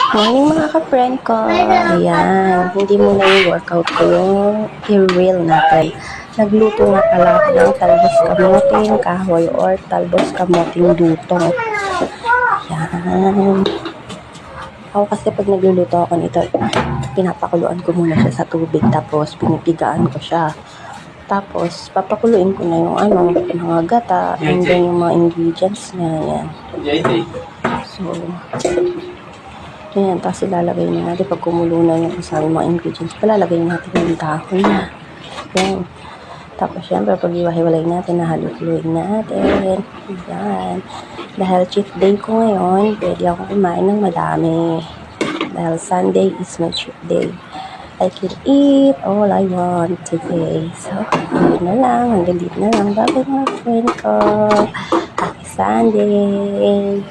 Morning mga ka-friend ko. Ayan, hindi muna yung workout ko yung i-reel natin. Nagluto nga pala ako ng talbos kamoting kahoy or talbos kamoting dutong. Ayan. Ako kasi pag nagluluto ako nito, pinapakuluan ko muna siya sa tubig tapos pinipigaan ko siya. Tapos, papakuluin ko na yung mga gata and then yung mga ingredients niya. Ayan. So, ayan, tapos ilalagay na natin pag kumulo na yung kasama mga ingredients. Palalagay natin yung dahon na. Ayan. Tapos, syempre, pag iwahiwalay natin, nahalutuin natin. Ayan. Dahil cheat day ko ngayon, pwede akong kumain ng madami. Dahil Sunday is my cheat day. I can eat all I want today. So, yun na lang. Hanggang dito na lang. Bye-bye mga friend ko. Happy Sunday!